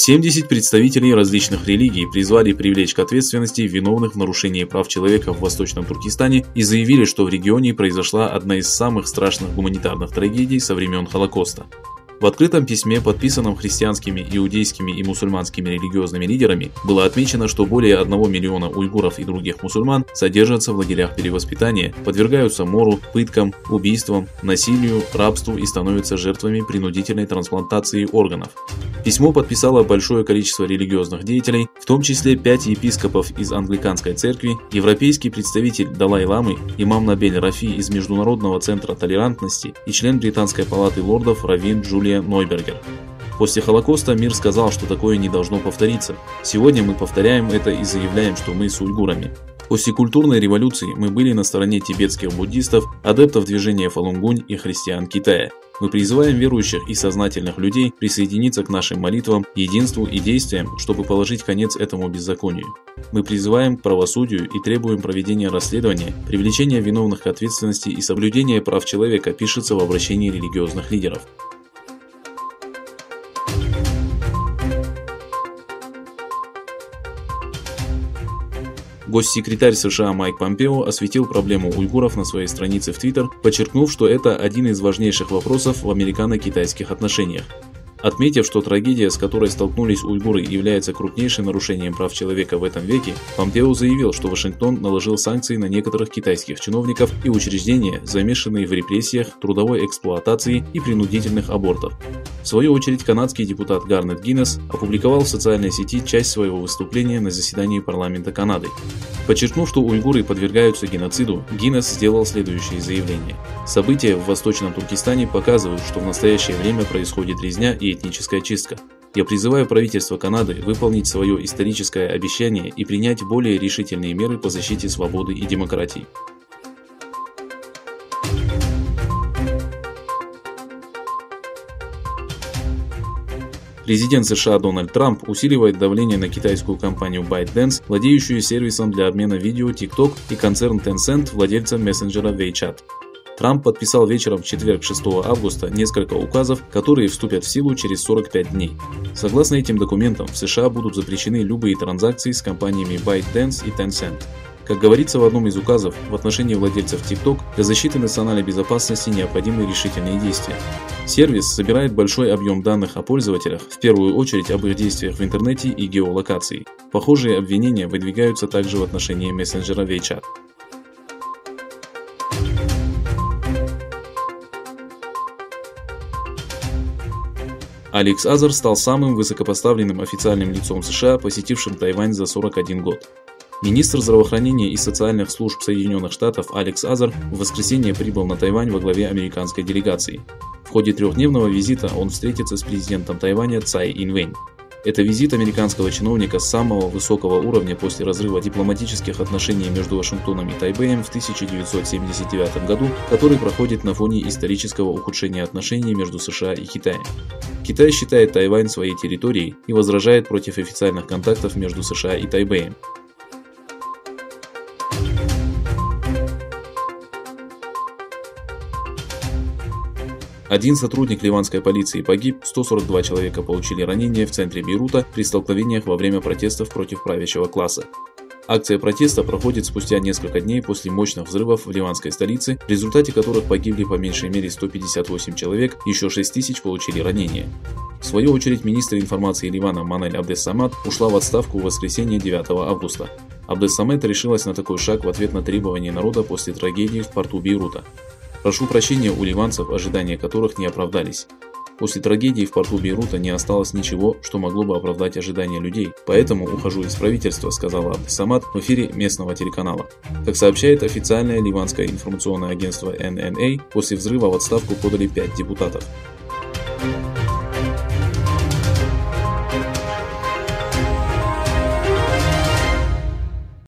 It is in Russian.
70 представителей различных религий призвали привлечь к ответственности виновных в нарушении прав человека в Восточном Туркестане и заявили, что в регионе произошла одна из самых страшных гуманитарных трагедий со времен Холокоста. В открытом письме, подписанном христианскими, иудейскими и мусульманскими религиозными лидерами, было отмечено, что более 1 миллиона уйгуров и других мусульман содержатся в лагерях перевоспитания, подвергаются мору, пыткам, убийствам, насилию, рабству и становятся жертвами принудительной трансплантации органов. Письмо подписало большое количество религиозных деятелей, в том числе 5 епископов из англиканской церкви, европейский представитель Далай-ламы, имам Набель Рафи из Международного центра толерантности и член Британской палаты лордов раввин Джулия Нойбергер. После Холокоста мир сказал, что такое не должно повториться. Сегодня мы повторяем это и заявляем, что мы с уйгурами. После культурной революции мы были на стороне тибетских буддистов, адептов движения Фалунгунь и христиан Китая. Мы призываем верующих и сознательных людей присоединиться к нашим молитвам, единству и действиям, чтобы положить конец этому беззаконию. Мы призываем к правосудию и требуем проведения расследования, привлечения виновных к ответственности и соблюдения прав человека, пишется в обращении религиозных лидеров. Госсекретарь США Майк Помпео осветил проблему уйгуров на своей странице в Twitter, подчеркнув, что это один из важнейших вопросов в американо-китайских отношениях. Отметив, что трагедия, с которой столкнулись уйгуры, является крупнейшим нарушением прав человека в этом веке, Помпео заявил, что Вашингтон наложил санкции на некоторых китайских чиновников и учреждения, замешанные в репрессиях, трудовой эксплуатации и принудительных абортах. В свою очередь, канадский депутат Гарнет Гиннес опубликовал в социальной сети часть своего выступления на заседании парламента Канады. Подчеркнув, что уйгуры подвергаются геноциду, Гиннес сделал следующее заявление. События в Восточном Туркестане показывают, что в настоящее время происходит резня и этническая чистка. Я призываю правительство Канады выполнить свое историческое обещание и принять более решительные меры по защите свободы и демократии. Президент США Дональд Трамп усиливает давление на китайскую компанию ByteDance, владеющую сервисом для обмена видео TikTok, и концерн Tencent, владельцем мессенджера WeChat. Трамп подписал вечером в четверг 6 августа несколько указов, которые вступят в силу через 45 дней. Согласно этим документам, в США будут запрещены любые транзакции с компаниями ByteDance и Tencent. Как говорится в одном из указов, в отношении владельцев TikTok для защиты национальной безопасности необходимы решительные действия. Сервис собирает большой объем данных о пользователях, в первую очередь об их действиях в интернете и геолокации. Похожие обвинения выдвигаются также в отношении мессенджера WeChat. Алекс Азар стал самым высокопоставленным официальным лицом США, посетившим Тайвань за 41 год. Министр здравоохранения и социальных служб Соединенных Штатов Алекс Азар в воскресенье прибыл на Тайвань во главе американской делегации. В ходе трехдневного визита он встретится с президентом Тайваня Цай Инвэнь. Это визит американского чиновника самого высокого уровня после разрыва дипломатических отношений между Вашингтоном и Тайбэем в 1979 году, который проходит на фоне исторического ухудшения отношений между США и Китаем. Китай считает Тайвань своей территорией и возражает против официальных контактов между США и Тайбэем. Один сотрудник ливанской полиции погиб, 142 человека получили ранения в центре Бейрута при столкновениях во время протестов против правящего класса. Акция протеста проходит спустя несколько дней после мощных взрывов в ливанской столице, в результате которых погибли по меньшей мере 158 человек, еще 6 тысяч получили ранения. В свою очередь, министр информации Ливана Манель Абдес-Самад ушла в отставку в воскресенье 9 августа. Абдес-Самад решилась на такой шаг в ответ на требования народа после трагедии в порту Бейрута. Прошу прощения у ливанцев, ожидания которых не оправдались. После трагедии в порту Бейрута не осталось ничего, что могло бы оправдать ожидания людей, поэтому ухожу из правительства, сказала Абдес-Самад в эфире местного телеканала. Как сообщает официальное ливанское информационное агентство NNA, после взрыва в отставку подали 5 депутатов.